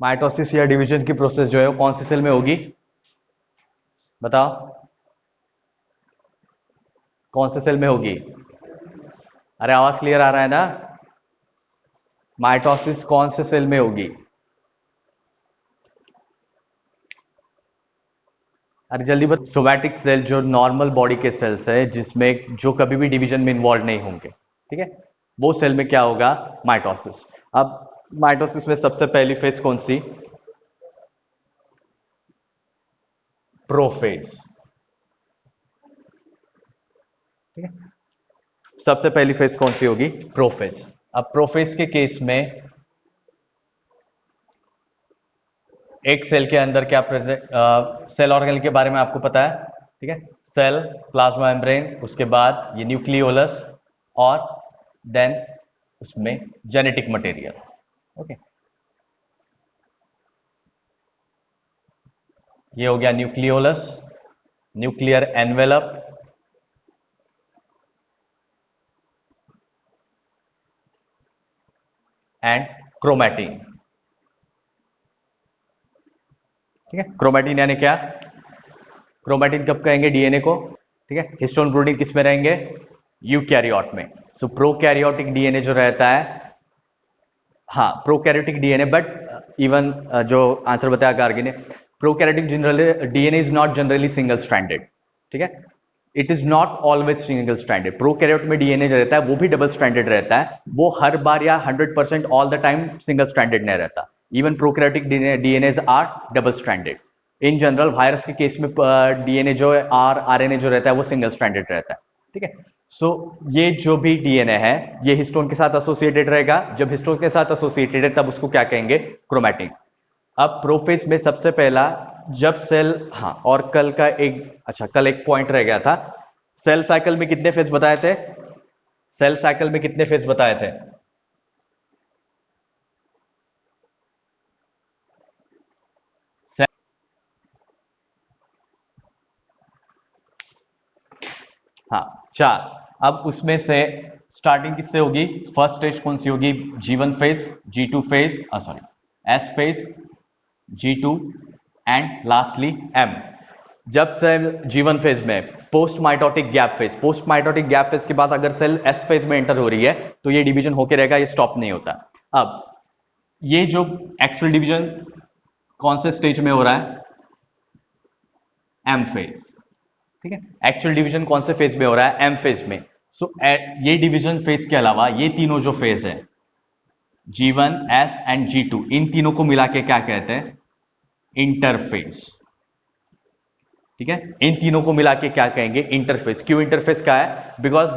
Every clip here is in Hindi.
माइटोसिस या डिवीजन की प्रोसेस जो है वो कौन सी सेल में होगी, बताओ कौन से सेल में होगी। अरे आवाज क्लियर आ रहा है ना। माइटोसिस कौन से सेल में होगी। अरे जल्दी बता। सोमैटिक सेल जो नॉर्मल बॉडी के सेल्स है जिसमें जो कभी भी डिवीजन में इन्वॉल्व नहीं होंगे, ठीक है, वो सेल में क्या होगा, माइटोसिस। अब माइटोसिस में सबसे पहली फेज कौन सी, प्रोफेज, ठीक है। सबसे पहली फेज कौन सी होगी, प्रोफेज। अब प्रोफेज के केस में एक सेल के अंदर क्या प्रेजेंट, सेल ऑर्गेनल के बारे में आपको पता है, ठीक है, सेल, प्लाज्मा मेम्ब्रेन, उसके बाद ये न्यूक्लियोलस और देन उसमें जेनेटिक मटेरियल, ओके। ये हो गया nucleolus, nuclear envelope, and chromatin, ठीक है। क्रोमैटिन यानी क्या, क्रोमैटिन कब कहेंगे, डीएनए को, ठीक है। हिस्टोन प्रोटीन किस में रहेंगे, यूकैरियोट में। सो प्रोकैरियोटिक डीएनए जो रहता है, हाँ प्रोकैरियोटिक डीएनए, बट इवन जो आंसर बताया गार्गी ने, prokaryotic generally DNA is not generally single stranded, ठीक है। It is not always single stranded. Prokaryote में डीएनए जो रहता है वो भी डबल स्ट्रैंडेड रहता है, वो हर बार या 100% all the time single stranded नहीं रहता। Even prokaryotic DNA are double stranded. In general virus के केस में डीएनए जो है, आरएनए जो रहता है वो सिंगल स्ट्रैंडेड रहता है, ठीक है। सो ये जो भी डीएनए है ये हिस्टोन के साथ एसोसिएटेड रहेगा। जब हिस्टोन के साथ एसोसिएटेड है तब उसको क्या कहेंगे, क्रोमैटिन। अब प्रोफेज में सबसे पहला जब सेल, हाँ और कल का एक, अच्छा कल एक पॉइंट रह गया था, सेल साइकिल में कितने फेज बताए थे, सेल साइकिल में कितने फेज बताए थे, हाँ चार। अब उसमें से स्टार्टिंग किससे होगी, फर्स्ट स्टेज कौन सी होगी, G1 phase, G2 phase, sorry S phase, G2 and lastly M। जब सेल G1 फेज में, post mitotic gap phase, post mitotic gap phase के बाद अगर सेल S फेज में एंटर हो रही है तो ये डिवीजन होके रहेगा, ये स्टॉप नहीं होता। अब ये जो एक्चुअल डिवीजन कौन से स्टेज में हो रहा है, M फेज, ठीक है। एक्चुअल डिवीजन कौन से फेज में हो रहा है, M फेज में। सो ये डिवीजन फेज के अलावा ये तीनों जो फेज है G1, S एंड G2, इन तीनों को मिला के क्या कहते हैं, इंटरफेज, ठीक है। इन तीनों को मिला के क्या कहेंगे, इंटरफेस। क्यों इंटरफेस का है, because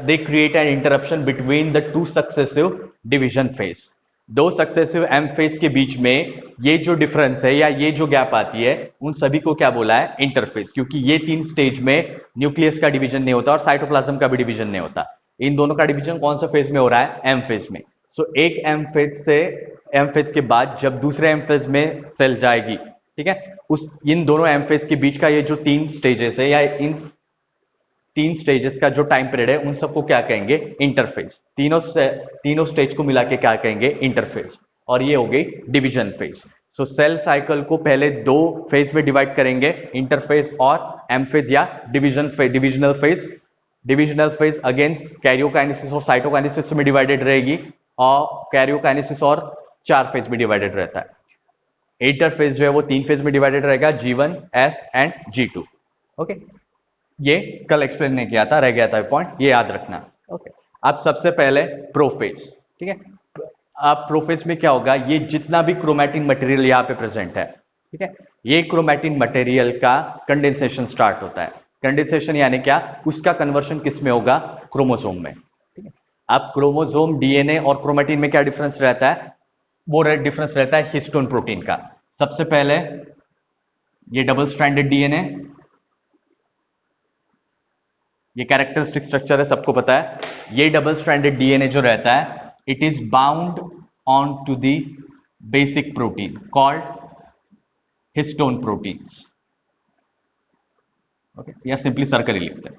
they create an interruption between the two successive division phase. दो सक्सेसिव एम फेज के बीच में ये जो डिफरेंस है या ये जो गैप आती है उन सभी को क्या बोला है, इंटरफेस। क्योंकि ये तीन स्टेज में न्यूक्लियस का डिवीजन नहीं होता और साइटोप्लाज्म का भी डिवीजन नहीं होता। इन दोनों का डिवीजन कौन सा फेज में हो रहा है, एम फेज में। सो एक एम फेज से, एम फेज के बाद जब दूसरे एम फेज में सेल जाएगी, ठीक है, उस इन दोनों एम फेज के बीच का ये जो तीन स्टेजेस है या इन तीन स्टेजेस का जो टाइम पीरियड है उन सबको क्या कहेंगे, इंटरफेज। तीनों स्टेज को मिला के क्या कहेंगे, इंटरफेज। और ये हो गई डिवीजन फेज। सो सेल साइकिल को पहले दो फेज में डिवाइड करेंगे, इंटरफेज और एम फेज या divisional phase. Divisional phase against karyokinesis और साइटोकाइनेसिस में डिवाइडेड रहेगी, और कैरियोकाइनेसिस और चार फेज में डिवाइडेड रहता है। इंटरफेज जो है वो तीन फेज में डिवाइडेड रहेगा, G1, S and G2, okay. ये कल एक्सप्लेन नहीं किया था, रह गया था पॉइंट, ये याद रखना, ओके। अब सबसे पहले प्रोफेज, ठीक है। अब प्रोफेज में क्या होगा, ये जितना भी क्रोमैटिन मटेरियल यहाँ पे प्रेजेंट है, ठीक है, ये क्रोमैटिन मटेरियल का कंडेंसेशन स्टार्ट होता है। कंडेंसेशन यानी क्या, उसका कन्वर्शन किस में होगा, क्रोमोसोम में, ठीक है। अब क्रोमोसोम, डीएनए और क्रोमैटिन में क्या डिफरेंस रहता है, वो डिफरेंस रहता है हिस्टोन प्रोटीन का। सबसे पहले ये डबल स्ट्रैंडेड डीएनए, ये कैरेक्टरिस्टिक स्ट्रक्चर है, सबको पता है। ये डबल स्ट्रैंडेड डीएनए जो रहता है, it is bound on to the basic protein called histone proteins, okay, या सिंपली सर्कल ही लिखते हैं,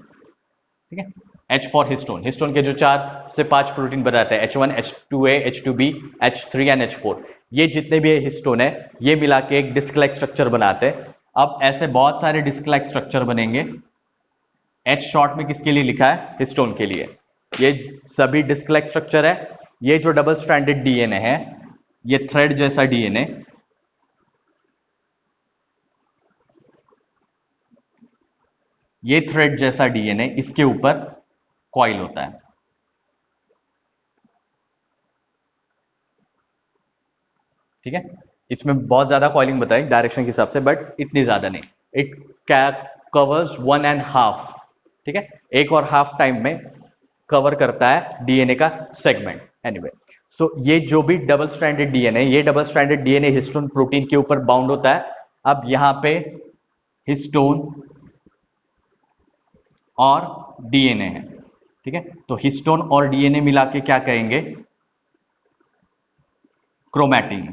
ठीक है। H फॉर हिस्टोन, हिस्टोन के जो चार से 5 प्रोटीन बनाते हैं, H1, H2A, H2B, H3 and H4। ये जितने भी हिस्टोन है ये मिला के एक डिस्क लाइक स्ट्रक्चर बनाते हैं। अब ऐसे बहुत सारे डिस्क लाइक स्ट्रक्चर बनेंगे। H शॉर्ट में किसके लिए लिखा है? हिस्टोन के लिए। ये सभी डिस्क लाइक स्ट्रक्चर है। ये जो डबल स्ट्रैंडेड डीएनए है, ये थ्रेड जैसा डीएनए, ये थ्रेड जैसा डीएनए, इसके ऊपर कॉइल होता है। ठीक है, इसमें बहुत ज्यादा कॉइलिंग बताई डायरेक्शन के हिसाब से, बट इतनी ज्यादा नहीं। इट कवर्स 1.5, ठीक है, 1.5 टाइम में कवर करता है डीएनए का सेगमेंट। एनीवे, सो ये जो भी डबल स्ट्रैंडेड डीएनए, ये double stranded DNA histone protein के ऊपर बाउंड होता है। अब यहां पे हिस्टोन और डीएनए है, ठीक है, तो हिस्टोन और डीएनए मिला के क्या कहेंगे? क्रोमैटिन।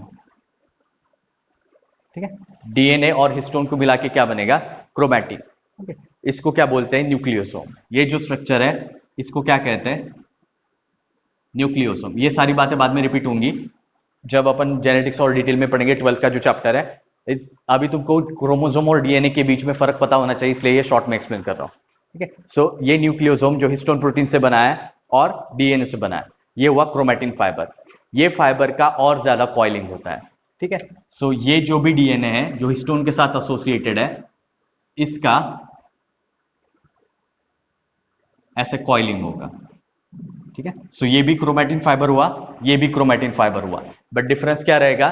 ठीक है, डीएनए और हिस्टोन को मिला के क्या बनेगा? क्रोमैटिन। ओके, इसको क्या बोलते हैं? न्यूक्लियोसोम। ये जो स्ट्रक्चर है इसको क्या कहते हैं? न्यूक्लियोसोम। ये सारी बातें बाद में रिपीट होंगी जब अपन जेनेटिक्स और डिटेल में पढ़ेंगे, 12th का जो चैप्टर है। अभी तुमको क्रोमोसोम और डीएनए के बीच में फर्क पता होना चाहिए, इसलिए ये शॉर्ट में एक्सप्लेन कर रहा हूं। ठीक है, सो ये न्यूक्लियोसोम जो हिस्टोन प्रोटीन से बना है और डीएनए से बना है, ये हुआ क्रोमैटिन फाइबर। ये फाइबर का और ज्यादा कॉइलिंग होता है। ठीक है, सो ये जो भी डीएनए है जो हिस्टोन के साथ एसोसिएटेड है, इसका ऐसे कॉइलिंग होगा। ठीक है, सो ये भी क्रोमैटिन फाइबर हुआ, ये भी क्रोमैटिन फाइबर हुआ, बट डिफरेंस क्या रहेगा?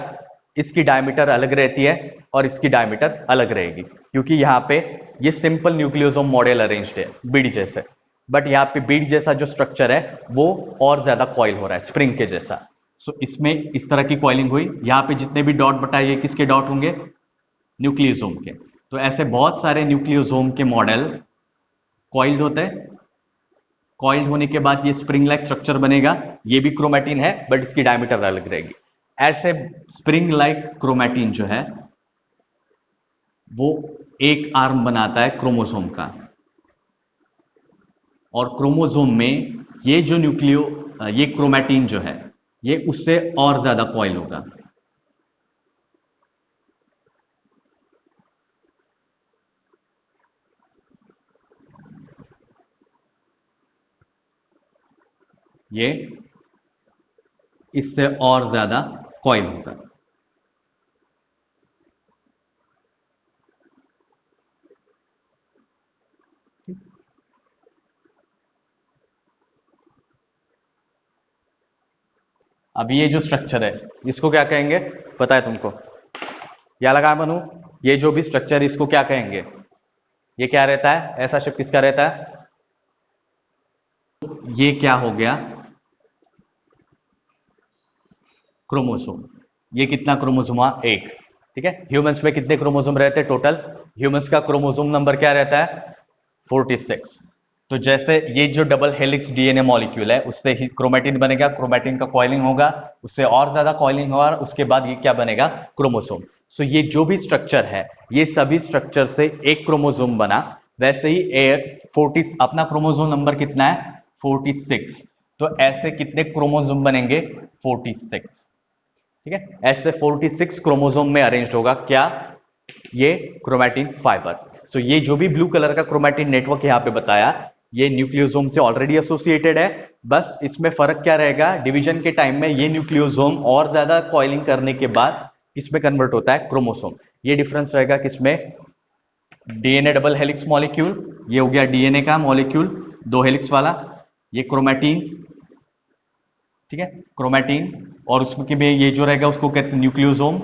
इसकी डायमीटर अलग रहती है और इसकी डायमीटर अलग रहेगी, क्योंकि यहां पे ये सिंपल न्यूक्लियोसोम मॉडल अरेंज्ड है बीड जैसे, बट यहाँ पे बीड जैसा जो स्ट्रक्चर है वो और ज्यादा कॉइल हो रहा है स्प्रिंग के जैसा। सो इसमें इस तरह की कॉइलिंग हुई। यहाँ पे जितने भी डॉट बताइए किसके डॉट होंगे? न्यूक्लियोसोम के। तो ऐसे बहुत सारे न्यूक्लियोसोम के मॉडल कॉइल्ड होते हैं। कॉइल्ड होने के बाद ये स्प्रिंग लाइक स्ट्रक्चर बनेगा। ये भी क्रोमैटिन है बट इसकी डायमीटर अलग रहेगी। ऐसे स्प्रिंग लाइक क्रोमैटिन जो है वो एक आर्म बनाता है क्रोमोसोम का, और क्रोमोसोम में ये जो ये क्रोमैटिन जो है ये उससे और ज्यादा कॉइल होगा। ये इससे और ज्यादा कॉइल होगा। अब ये जो स्ट्रक्चर है इसको क्या कहेंगे? पता है तुमको? क्या लगा बनू? ये जो भी स्ट्रक्चर है इसको क्या कहेंगे? ये क्या रहता है? ऐसा शिफ्ट किसका रहता है? ये क्या हो गया? क्रोमोसोम। ये कितना क्रोमोसोम हुआ? एक। ठीक है, ह्यूमंस में कितने क्रोमोसोम रहते हैं टोटल? ह्यूमंस का क्रोमोसोम नंबर क्या रहता है? 46। तो जैसे ये जो डबल हेलिक्स डीएनए मॉलिक्यूल है उससे ही क्रोमैटिन बनेगा, क्रोमैटिन का कॉइलिंग होगा, उससे और ज्यादा कॉइलिंग होगा, उसके बाद ये क्या बनेगा? क्रोमोसोम। सो ये जो भी स्ट्रक्चर है ये सभी स्ट्रक्चर से एक क्रोमोसोम बना। वैसे ही 40 अपना क्रोमोसोम नंबर कितना है? 46। तो ऐसे कितने क्रोमोसोम बनेंगे? 46। ठीक है, ऐसे 46 क्रोमोसोम में अरेंज होगा क्या? ये क्रोमैटिन फाइबर। सो ये जो भी ब्लू कलर का क्रोमैटिन नेटवर्क यहां पे बताया ये न्यूक्लियोसोम से ऑलरेडी एसोसिएटेड है। बस इसमें फर्क क्या रहेगा? डिवीजन के टाइम में ये न्यूक्लियोसोम और ज्यादा कॉइलिंग करने के बाद किसमें कन्वर्ट होता है? क्रोमोसोम। ये डिफरेंस रहेगा किसमें? डीएनए डबल हेलिक्स मॉलिक्यूल, ये हो गया डीएनए का मॉलिक्यूल 2 हेलिक्स वाला, ये क्रोमैटिन। ठीक है, क्रोमैटिन, और उसके में ये जो रहेगा उसको कहते हैं न्यूक्लियोसोम।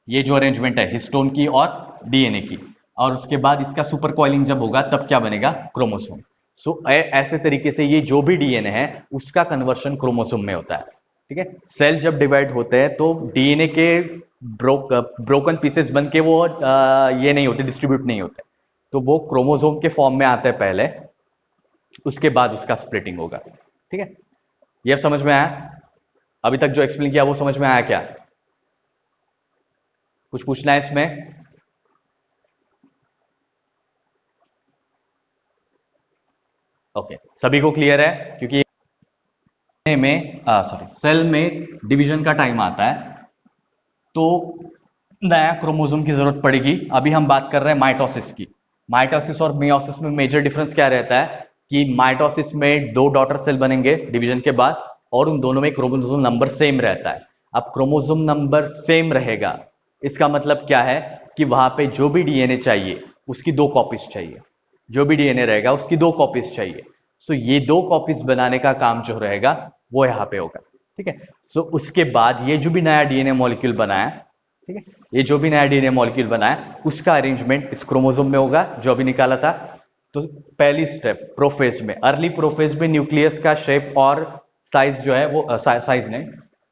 ये जो अरेंजमेंट है हिस्टोन की और डीएनए की, और उसके बाद इसका सुपर कॉइलिंग जब होगा तब क्या बनेगा? क्रोमोसोम। सो ऐसे तरीके से ये जो भी डीएनए है उसका कन्वर्शन क्रोमोसोम में होता है। ठीक है, सेल जब डिवाइड होते हैं तो डीएनए के ब्रोकन पीसेस बन के वो ये नहीं होते, डिस्ट्रीब्यूट नहीं होते, तो वो क्रोमोसोम के फॉर्म में आते हैं पहले, उसके बाद उसका स्प्लिटिंग होगा। ठीक है, ये समझ में आया? अभी तक जो एक्सप्लेन किया वो समझ में आया क्या? कुछ पूछना है इसमें? ओके, सभी को क्लियर है? क्योंकि सेल में डिवीजन का टाइम आता है तो नया क्रोमोसोम की जरूरत पड़ेगी। अभी हम बात कर रहे हैं माइटोसिस की। माइटोसिस और मियोसिस में मेजर डिफरेंस क्या रहता है कि माइटोसिस में दो डॉटर सेल बनेंगे डिवीजन के बाद और उन दोनों में क्रोमोसोम नंबर सेम रहता है। अब क्रोमोसोम नंबर सेम रहेगा इसका मतलब क्या है कि वहां पे जो भी डीएनए चाहिए उसकी दो कॉपीज चाहिए, जो भी डीएनए रहेगा उसकी दो कॉपीज चाहिए। सो ये दो कॉपीज बनाने का काम जो रहेगा वो यहाँ पे होगा। ठीक है, सो उसके बाद ये जो भी नया डीएनए मॉलिक्यूल बना है, ठीक है, ये जो भी नया डीएनए मॉलिक्यूल बना है उसका अरेंजमेंट इस क्रोमोसोम में होगा जो अभी निकाला था। तो पहली स्टेप प्रोफेज में, अर्ली प्रोफेज में न्यूक्लियस का शेप और साइज जो है वो साइज नहीं,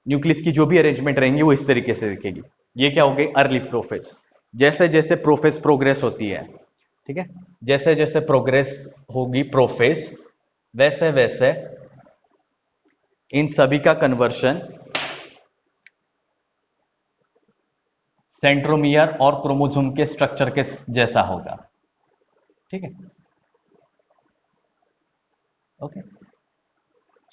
न्यूक्लियस की जो भी अरेंजमेंट रहेंगी वो इस तरीके से दिखेगी। ये क्या हो गई अर्ली प्रोफेज। जैसे जैसे प्रोफेज प्रोग्रेस होती है, ठीक है, जैसे जैसे प्रोग्रेस होगी प्रोफेज वैसे वैसे इन सभी का कन्वर्शन सेंट्रोमियर और क्रोमोसोम के स्ट्रक्चर के जैसा होगा। ठीक है, ओके।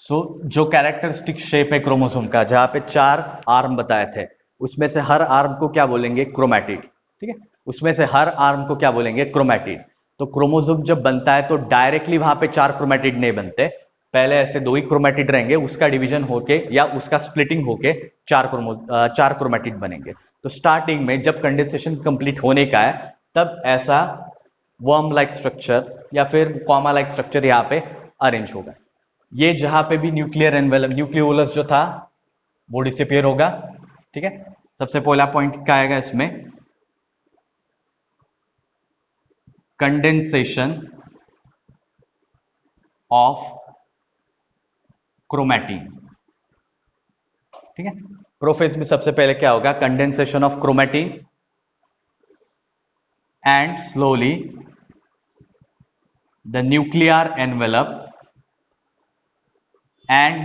सो जो कैरेक्टरिस्टिक शेप है क्रोमोसोम का, जहां पे चार आर्म बताए थे, उसमें से हर आर्म को क्या बोलेंगे क्रोमैटिड। ठीक है, उसमें से हर आर्म को क्या बोलेंगे क्रोमैटिड। तो क्रोमोसोम जब बनता है तो डायरेक्टली वहां पे चार क्रोमैटिड नहीं बनते, पहले ऐसे दो ही क्रोमैटिड रहेंगे, उसका डिवीजन होके या उसका स्प्लिटिंग होके चार क्रोमैटिड बनेंगे। तो स्टार्टिंग में जब कंडेंसेशन कंप्लीट होने का है तब ऐसा वर्म लाइक स्ट्रक्चर या फिर कॉमा लाइक स्ट्रक्चर यहाँ पे अरेंज होगा। ये जहां पे भी न्यूक्लियर एनवेलप न्यूक्लियोलस जो था वो डिसअपियर होगा। ठीक है, सबसे पहला पॉइंट क्या आएगा इसमें, कंडेंसेशन ऑफ क्रोमैटिन। ठीक है, प्रोफेज में सबसे पहले क्या होगा condensation of chromatin and slowly the nuclear envelope and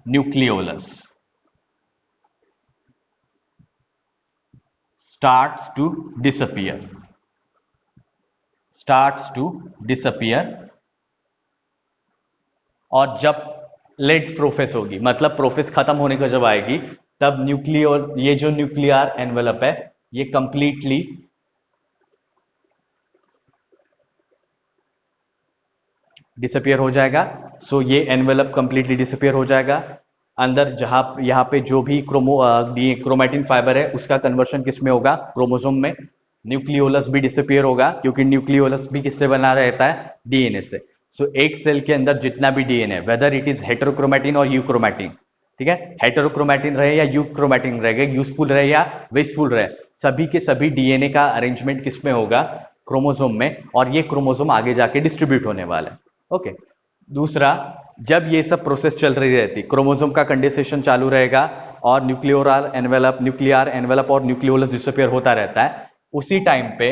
nucleolus starts to disappear और जब लेट प्रोफेस होगी मतलब प्रोफेस खत्म होने का जब आएगी तब ये जो न्यूक्लियर एनवेलप है ये कंप्लीटली डिसअपियर हो जाएगा। सो ये एनवेलप कंप्लीटली डिसअपियर हो जाएगा। अंदर जहां यहाँ पे जो भी क्रोमैटिन फाइबर है उसका कन्वर्शन किस में होगा क्रोमोसोम में। न्यूक्लियोलस भी डिसअपियर होगा क्योंकि न्यूक्लियोलस भी किससे बना रहता है डीएनए से। सो एक सेल के अंदर जितना भी DNA weather it is heterochromatin और यूक्रोमैटिन, ठीक है, हेटेरोक्रोमैटिन रहे या यूक्रोमैटिन रहेगा, यूजफुल रहे या वेस्टफुल रहे, सभी के सभी डीएनए का अरेंजमेंट किस में होगा क्रोमोसोम में और ये क्रोमोसोम आगे जाके डिस्ट्रीब्यूट होने वाला है। ओके, दूसरा जब ये सब प्रोसेस चल रही रहती क्रोमोसोम का कंडेंसेशन चालू रहेगा और न्यूक्लियर एनवेलप और न्यूक्लियोलस डिसअपियर होता रहता है, उसी टाइम पे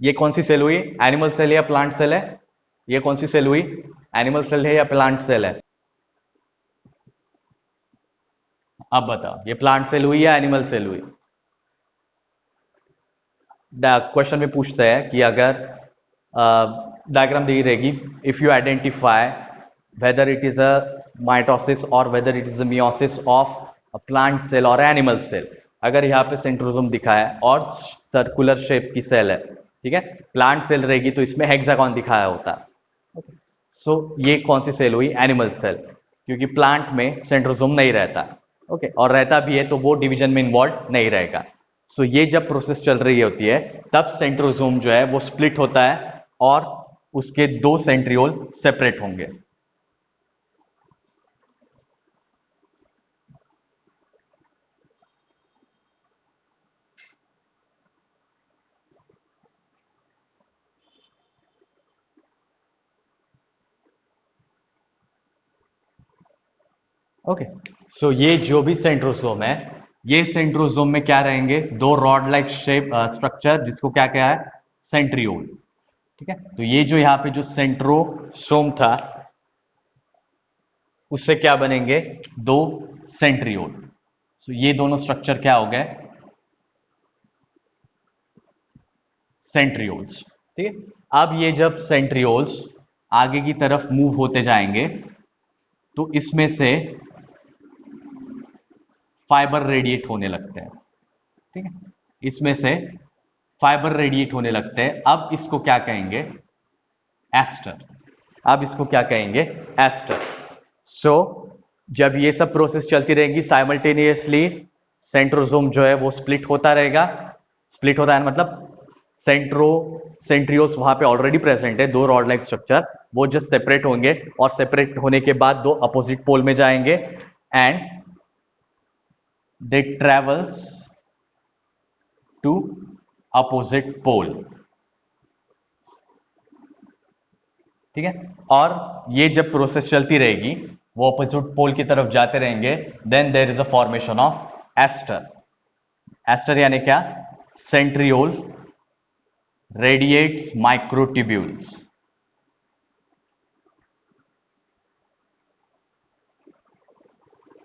ये कौन सी सेल हुई एनिमल सेल या प्लांट सेल है, ये कौन सी सेल हुई एनिमल सेल है या प्लांट सेल है, अब बताओ ये प्लांट सेल हुई या एनिमल सेल हुई। क्वेश्चन में पूछता है कि अगर डायग्राम दी रहेगी if you identify whether it is a mitosis और whether it is a meiosis of a plant cell और एनिमल सेल, अगर यहाँ पे सेंट्रोसोम दिखा है और सर्कुलर शेप की सेल है, ठीक है, प्लांट सेल रहेगी तो इसमें हेक्सागोन दिखाया होता है। सो ये कौन सी सेल हुई एनिमल सेल, क्योंकि प्लांट में सेंट्रोसोम नहीं रहता, ओके, और रहता भी है तो वो डिवीजन में इन्वॉल्व नहीं रहेगा। सो ये जब प्रोसेस चल रही होती है तब सेंट्रोसोम जो है वो स्प्लिट होता है और उसके दो सेंट्रियोल सेपरेट होंगे। ओके, सो ये जो भी सेंट्रोसोम है ये सेंट्रोसोम में क्या रहेंगे दो रॉड लाइक शेप स्ट्रक्चर जिसको क्या क्या है सेंट्रियोल। ठीक है, तो ये जो यहाँ पे जो सेंट्रोसोम था उससे क्या बनेंगे दो सेंट्रियोल। सो ये दोनों स्ट्रक्चर क्या हो गए सेंट्रियोल्स। ठीक है, अब ये जब सेंट्रियोल्स आगे की तरफ मूव होते जाएंगे तो इसमें से फाइबर रेडिएट होने लगते हैं। ठीक है, इसमें से फाइबर रेडिएट होने लगते हैं। अब इसको क्या कहेंगे? एस्टर। अब इसको क्या कहेंगे? एस्टर। सो जब ये सब प्रोसेस चलती रहेगी साइमल्टेनियसली, सेंट्रोसोम जो है वो स्प्लिट होता रहेगा। स्प्लिट होता है मतलब सेंट्रियोल्स वहां पे ऑलरेडी प्रेजेंट है, दो रॉड लाइक स्ट्रक्चर, वो जस्ट सेपरेट होंगे और सेपरेट होने के बाद दो अपोजिट पोल में जाएंगे and they travels to opposite pole. ठीक है, और ये जब प्रोसेस चलती रहेगी वो अपोजिट पोल की तरफ जाते रहेंगे, then there is a formation of aster. Aster यानी क्या? Centriole radiates microtubules.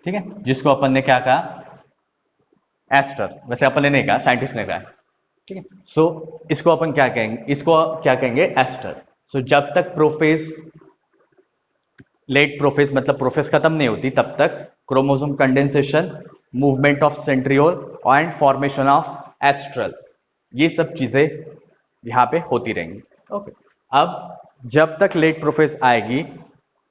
ठीक है, जिसको अपन ने क्या कहा? एस्टर। वैसे अपन ने नहीं कहा, साइंटिस्ट ने कहा। ठीक है, सो इसको अपन क्या कहेंगे? इसको क्या कहेंगे? एस्टर। सो जब तक प्रोफेज, लेट प्रोफेज मतलब प्रोफेज खत्म नहीं होती तब तक chromosome condensation, movement of centriole and formation of astral, ये सब चीजें यहां पे होती रहेंगी। ओके, अब जब तक लेट प्रोफेज आएगी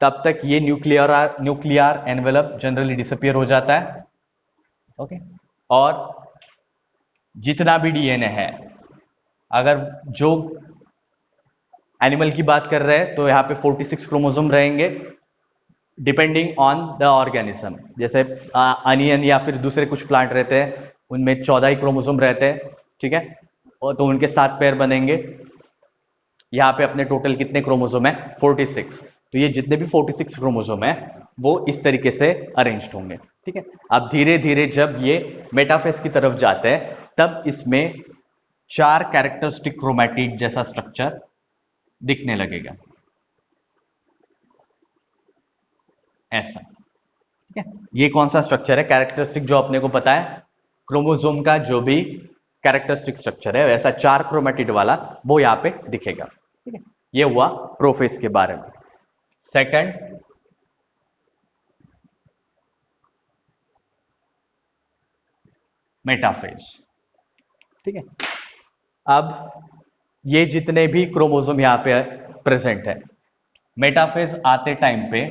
तब तक ये न्यूक्लियर एनवेलप जनरली डिसअपियर हो जाता है। ओके, और जितना भी डीएनए है, अगर जो एनिमल की बात कर रहे हैं तो यहाँ पे 46 क्रोमोसोम रहेंगे डिपेंडिंग ऑन द ऑर्गेनिज्म। जैसे अनियन या फिर दूसरे कुछ प्लांट रहते हैं उनमें 14 ही क्रोमोसोम रहते हैं। ठीक है, और तो उनके 7 पेयर बनेंगे। यहाँ पे अपने टोटल कितने क्रोमोसोम है? 46। तो ये जितने भी 46 क्रोमोसोम है वो इस तरीके से अरेंज्ड होंगे। ठीक है, अब धीरे धीरे जब ये मेटाफेज की तरफ जाते हैं तब इसमें 4 कैरेक्टरिस्टिक क्रोमैटिड जैसा स्ट्रक्चर दिखने लगेगा, ऐसा। ठीक है, ये कौन सा स्ट्रक्चर है? कैरेक्टरिस्टिक जो अपने को पता है, क्रोमोसोम का जो भी कैरेक्टरिस्टिक स्ट्रक्चर है वैसा 4 क्रोमैटिड वाला वो यहां पे दिखेगा। ठीक है, ये हुआ प्रोफेज के बारे में। Second, metaphase. ठीक है, अब ये जितने भी क्रोमोसोम यहां पे प्रेजेंट है, मेटाफेज आते टाइम पे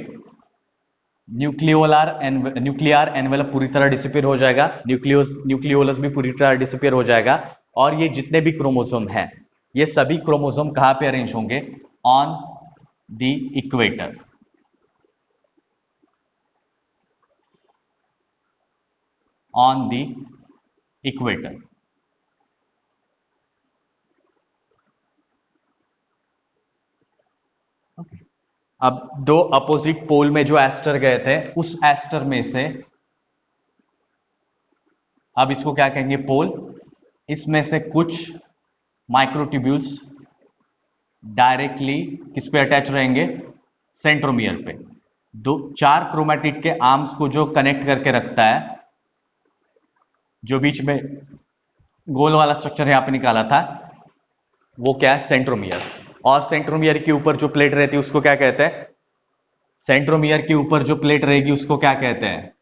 न्यूक्लियर एनवेलप पूरी तरह डिसअपियर हो जाएगा, न्यूक्लियोलस भी पूरी तरह डिसअपियर हो जाएगा, और ये जितने भी क्रोमोसोम हैं ये सभी क्रोमोसोम कहां पे अरेंज होंगे? On the equator. On the equator. अब दो अपोजिट पोल में जो एस्टर गए थे उस एस्टर में से, अब इसको क्या कहेंगे? पोल। इसमें से कुछ माइक्रोट्यूब्यूल्स डायरेक्टली किस पे अटैच रहेंगे? सेंट्रोमियर पे। 4 क्रोमैटिड के आर्म्स को जो कनेक्ट करके रखता है, जो बीच में गोल वाला स्ट्रक्चर यहां पे निकाला था, वो क्या है? सेंट्रोमियर। और सेंट्रोमियर के ऊपर जो प्लेट रहती है उसको क्या कहते हैं? सेंट्रोमियर के ऊपर जो प्लेट रहेगी उसको क्या कहते हैं?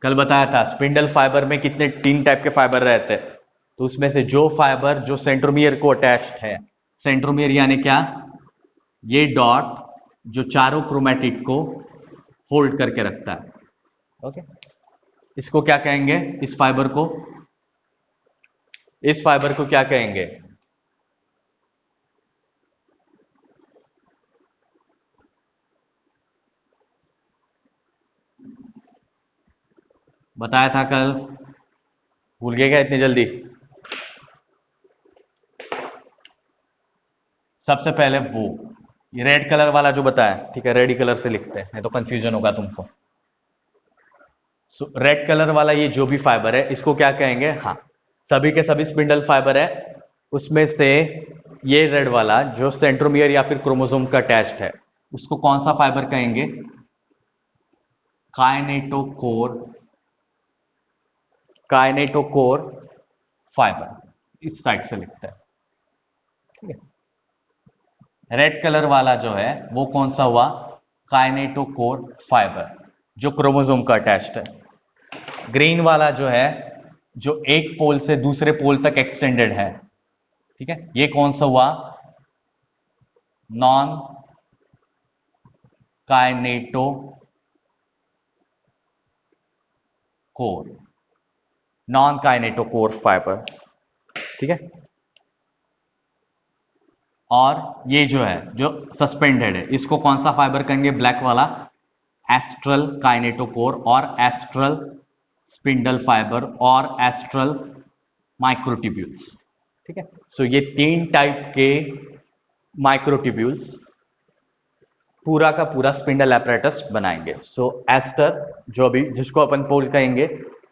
कल बताया था स्पिंडल फाइबर में कितने 3 टाइप के फाइबर रहते हैं, तो उसमें से जो फाइबर जो सेंट्रोमियर को अटैच्ड है, सेंट्रोमियर यानी क्या? ये डॉट जो चारों क्रोमैटिड को होल्ड करके रखता है। ओके, इसको क्या कहेंगे? इस फाइबर को, इस फाइबर को क्या कहेंगे? बताया था कल, भूल गए क्या इतनी जल्दी? सबसे पहले वो ये रेड कलर वाला जो बताया, ठीक है, रेड कलर से लिखते हैं नहीं तो कंफ्यूजन होगा तुमको। रेड कलर वाला ये जो भी फाइबर है इसको क्या कहेंगे? हाँ, सभी के सभी स्पिंडल फाइबर है, उसमें से ये रेड वाला जो सेंट्रोमियर या फिर क्रोमोसोम का अटैच्ड है उसको कौन सा फाइबर कहेंगे? काइनेटोकोर। Kinetochore fibre. इस साइड से लिखते हैं, ठीक है। रेड कलर वाला जो है वो कौन सा हुआ, काइनेटोकोर फाइबर, जो क्रोमोसोम का अटैच्ड है। ग्रीन वाला जो है, जो एक पोल से दूसरे पोल तक एक्सटेंडेड है, ठीक है, ये कौन सा हुआ, non kinetochore, non kinetochore fibre, ठीक है। और ये जो है, जो सस्पेंडेड है, इसको कौन सा फाइबर कहेंगे, ब्लैक वाला, एस्ट्रल काइनेटोकोर और एस्ट्रल स्पिंडल फाइबर और एस्ट्रल माइक्रोट्यूब्यूल्स, ठीक है। सो ये तीन टाइप के माइक्रोट्यूब्यूल्स पूरा का पूरा स्पिंडल एपरेटस बनाएंगे। सो एस्टर, जो अभी जिसको अपन पोल कहेंगे,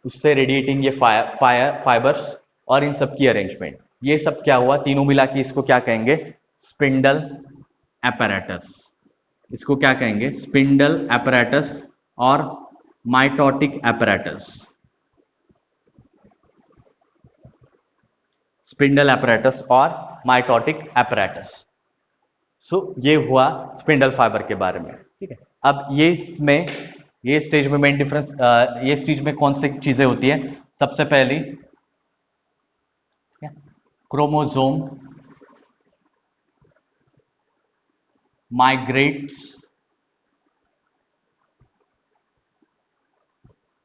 उससे रेडिएटिंग ये फाइबर्स और इन सब की अरेंजमेंट, ये सब क्या हुआ, तीनों मिला के इसको क्या कहेंगे, स्पिंडल एपरेटस। इसको क्या कहेंगे, स्पिंडल एपरेटस और माइटोटिक एपरेटस। स्पिंडल एपरेटस और माइटोटिक एपरेटस। सो ये हुआ स्पिंडल फाइबर के बारे में, ठीक है। अब ये इसमें, ये स्टेज में मेन डिफरेंस, ये स्टेज में कौन सी चीजें होती है, सबसे पहली क्रोमोसोम माइग्रेट्स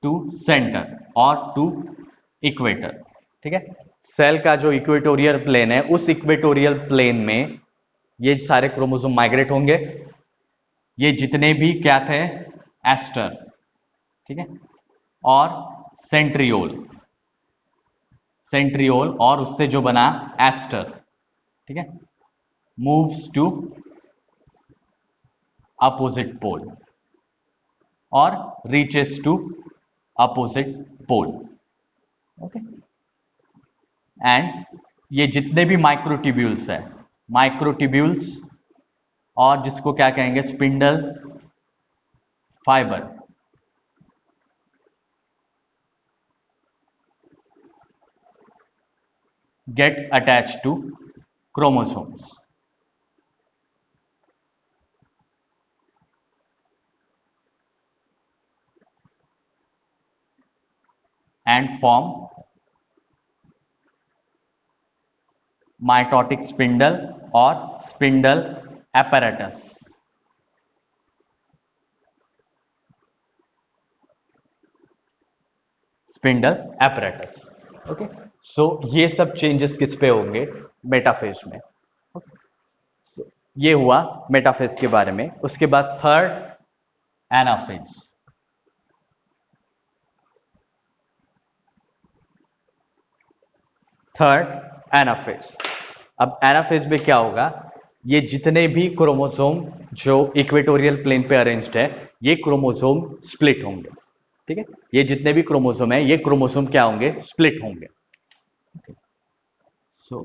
टू सेंटर और टू इक्वेटर, ठीक है। सेल का जो इक्वेटोरियल प्लेन है, उस इक्वेटोरियल प्लेन में ये सारे क्रोमोसोम माइग्रेट होंगे। ये जितने भी क्या थे, एस्टर, ठीक है, और सेंट्रियोल, सेंट्रियोल और उससे जो बना एस्टर, ठीक है, मूव्स टू अपोजिट पोल और reaches to opposite pole, okay. And ये जितने भी माइक्रोट्यूब्यूल्स है, माइक्रोट्यूब्यूल्स और जिसको क्या कहेंगे, spindle fibre, gets attached to chromosomes and form mitotic spindle or spindle apparatus। Spindle apparatus, okay. So ये सब चेंजेस किस पे होंगे, मेटाफेज में, ओके। सो ये हुआ मेटाफेज के बारे में। उसके बाद थर्ड, एनाफेज। Third, anaphase. अब एनाफेज में क्या होगा, ये जितने भी क्रोमोसोम जो इक्वेटोरियल प्लेन पे अरेंज्ड है, ये क्रोमोसोम स्प्लिट होंगे, ठीक है। ये जितने भी क्रोमोसोम है, ये क्रोमोसोम क्या होंगे, स्प्लिट होंगे। सो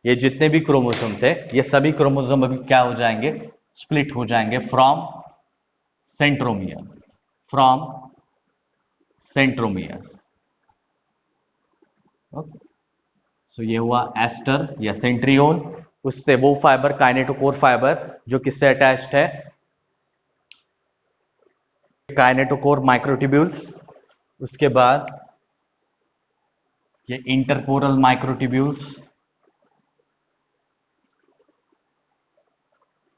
ये जितने भी क्रोमोसोम थे, ये सभी क्रोमोसोम अभी क्या हो जाएंगे, स्प्लिट हो जाएंगे from centromere, from centromere, okay. So ये हुआ एस्टर या सेंट्रियोल। उससे वो फाइबर, काइनेटोकोर फाइबर, जो किससे अटैच्ड है, काइनेटोकोर माइक्रोट्यूब्यूल्स। उसके बाद ये इंटरपोरल माइक्रोट्यूब्यूल्स,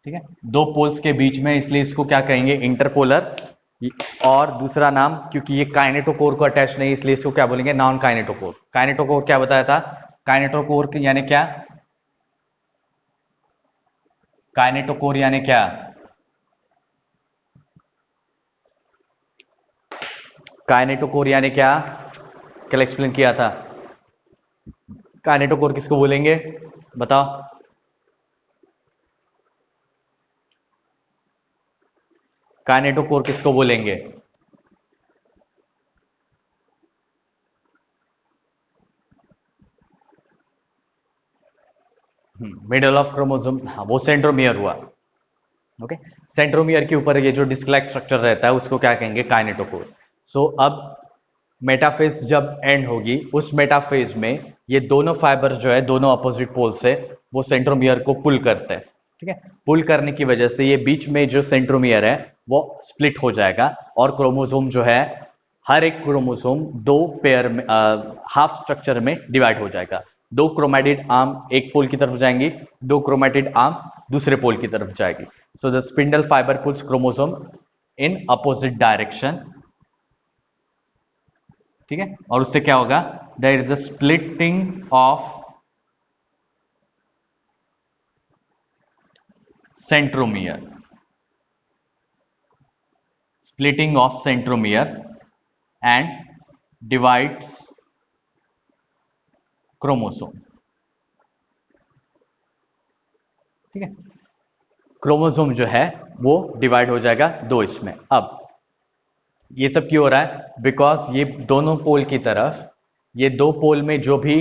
ठीक है, दो पोल्स के बीच में, इसलिए इसको क्या कहेंगे, इंटरपोलर। और दूसरा नाम, क्योंकि ये काइनेटोकोर को अटैच नहीं, इसलिए इसको क्या बोलेंगे, नॉन काइनेटोकोर। काइनेटोकोर क्या बताया था, काइनेटोकोर यानी क्या, काइनेटोकोर यानी क्या, काइनेटोकोर यानी क्या, कल एक्सप्लेन किया था। काइनेटोकोर किसको बोलेंगे, बताओ, काइनेटोकोर किसको बोलेंगे, मिडल ऑफ क्रोमोसोम, हाँ वो सेंट्रोमियर हुआ। ओके, सेंट्रोमियर के ऊपर ये जो डिस्क लाइक स्ट्रक्चर रहता है उसको क्या कहेंगे, काइनेटोकोर। सो अब मेटाफेज जब एंड होगी, उस मेटाफेज में ये दोनों फाइबर जो है दोनों अपोजिट पोल से वो सेंट्रोमियर को पुल करते हैं। ठीक है, पुल करने की वजह से ये बीच में जो सेंट्रोमियर है वो स्प्लिट हो जाएगा और क्रोमोसोम जो है हर एक क्रोमोसोम दो पेयर में हाफ स्ट्रक्चर में डिवाइड हो जाएगा। दो क्रोमैटिड आर्म एक पोल की तरफ जाएंगी, दो क्रोमैटिड आर्म दूसरे पोल की तरफ जाएगी। So the spindle fibre pulls chromosome in opposite direction. ठीक है, और उससे क्या होगा, there is a splitting of centromere, splitting of centromere and divides chromosome. ठीक है, क्रोमोसोम जो है वो डिवाइड हो जाएगा दो इसमें। अब ये सब क्यों हो रहा है, बिकॉज ये दोनों पोल की तरफ, ये दो पोल में जो भी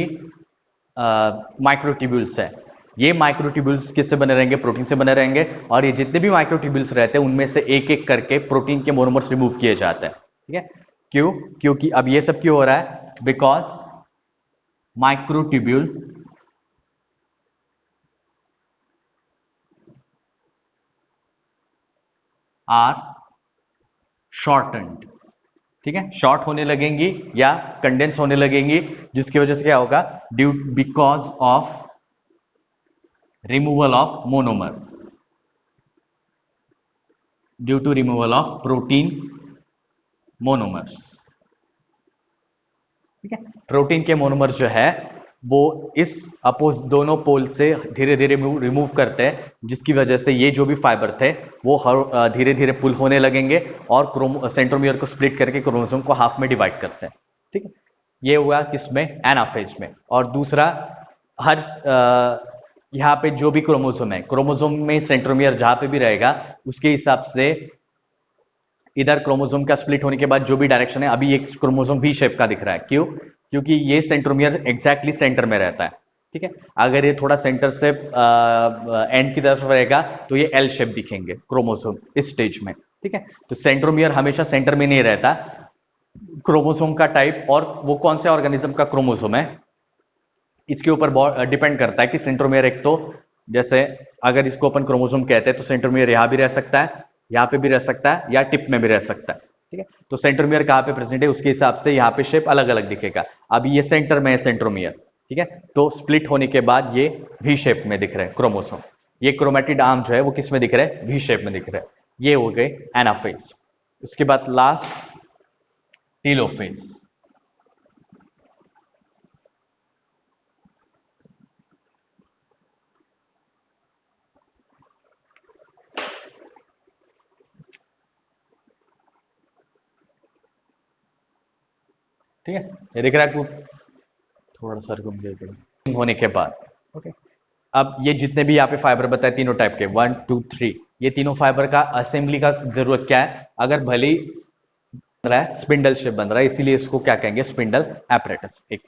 माइक्रोट्यूब्यूल्स है, ये माइक्रोट्यूब्यूल्स किससे बने रहेंगे, प्रोटीन से बने रहेंगे। और ये जितने भी माइक्रोट्यूब्यूल्स रहते हैं उनमें से एक एक करके प्रोटीन के मोनोमर्स रिमूव किए जाते हैं। ठीक है, क्यों, क्योंकि अब ये सब क्यों हो रहा है, बिकॉज माइक्रोट्यूब्यूल आर शॉर्टेंड। ठीक है, शॉर्ट होने लगेंगी या कंडेंस होने लगेंगी, जिसकी वजह से क्या होगा, due because of removal of monomer, due to removal of protein monomers. ठीक है, प्रोटीन के मोनोमर्स जो है वो इस अपोज दोनों पोल से धीरे धीरे रिमूव करते हैं, जिसकी वजह से ये जो भी फाइबर थे वो धीरे धीरे पुल होने लगेंगे और सेंट्रोमियर को स्प्लिट करके क्रोमोसोम को हाफ में डिवाइड करते हैं। ठीक है, ये हुआ किसमें, एनाफेज में। और दूसरा, हर यहाँ पे जो भी क्रोमोसोम है, क्रोमोसोम में सेंट्रोमियर जहां पे भी रहेगा उसके हिसाब से इधर क्रोमोसोम का स्प्लिट होने के बाद जो भी डायरेक्शन है, अभी एक क्रोमोसोम वी शेप का दिख रहा है, क्यों, क्योंकि ये सेंट्रोमियर एग्जैक्टली सेंटर में रहता है। ठीक है, अगर ये थोड़ा सेंटर से एंड की तरफ रहेगा तो ये एल शेप दिखेंगे क्रोमोसोम इस स्टेज में। ठीक है, तो सेंट्रोमियर हमेशा सेंटर में नहीं रहता। क्रोमोसोम का टाइप और वो कौन से ऑर्गेनिज्म का क्रोमोसोम है इसके ऊपर डिपेंड करता है कि सेंट्रोमियर, एक तो जैसे अगर इसको अपन क्रोमोसोम कहते हैं तो सेंट्रोमियर यहां भी रह सकता है, यहाँ पे भी रह सकता है, या टिप में भी रह सकता है। ठीक है, तो सेंट्रोमियर कहां पे प्रेजेंट है उसके हिसाब से यहाँ पे शेप अलग अलग दिखेगा। अब ये सेंटर में है सेंट्रोमियर। ठीक है, तो स्प्लिट होने के बाद ये वी शेप में दिख रहे हैं क्रोमोसोम। ये क्रोमेटिड आर्म जो है वो किस में दिख रहा है, वी शेप में दिख रहा है। ये हो गए एनाफेज। उसके बाद लास्ट टीलोफेज। ठीक है, ये दिख रहा है आपको, थोड़ा सा होने के बाद। ओके, अब ये जितने भी यहाँ पे फाइबर बताए तीनों टाइप के 1 2 3, ये तीनों फाइबर का असेंबली का जरूरत क्या है, अगर भले ही बन रहा है स्पिंडल शेप बन रहा है, इसीलिए इसको क्या कहेंगे, स्पिंडल एपरेटस। एक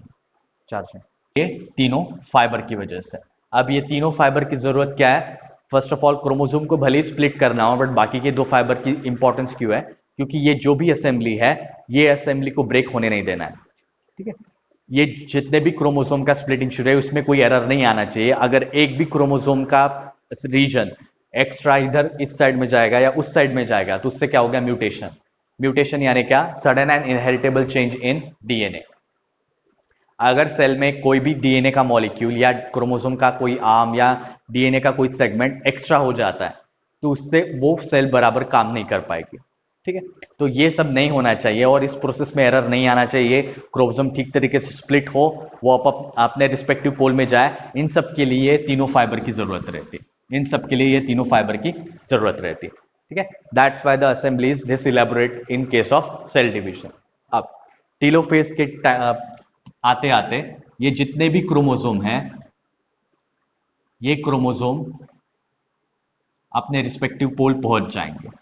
चार्ज है ये तीनों फाइबर की वजह से। अब ये तीनों फाइबर की जरूरत क्या है, फर्स्ट ऑफ ऑल क्रोमोसोम को भले ही स्प्लिट करना हो, बट बाकी के दो फाइबर की इंपॉर्टेंस क्यों है, क्योंकि ये जो भी असेंबली है ये असेंबली को ब्रेक होने नहीं देना है। ठीक है, ये जितने भी क्रोमोसोम का स्प्लिटिंग शुरू है उसमें कोई एरर नहीं आना चाहिए। अगर एक भी क्रोमोसोम का रीजन एक्स्ट्रा इधर इस साइड में जाएगा या उस साइड में जाएगा तो उससे क्या होगा, म्यूटेशन। म्यूटेशन यानी क्या, sudden and inheritable change in DNA. अगर सेल में कोई भी डीएनए का मॉलिक्यूल या क्रोमोसोम का कोई आर्म या डीएनए का कोई सेगमेंट एक्स्ट्रा हो जाता है तो उससे वो सेल बराबर काम नहीं कर पाएगी। ठीक है, तो ये सब नहीं होना चाहिए और इस प्रोसेस में एरर नहीं आना चाहिए। क्रोमोसोम ठीक तरीके से स्प्लिट हो, वो अपने रिस्पेक्टिव पोल में जाए, इन सब के लिए तीनों फाइबर की जरूरत रहती है। इन सब के लिए ये तीनों फाइबर की जरूरत रहती है। ठीक है, that's why the assembly is this elaborate in case of cell division. अब टीलोफेज के आते आते ये जितने भी क्रोमोसोम हैं, ये क्रोमोसोम अपने रिस्पेक्टिव पोल पहुंच जाएंगे।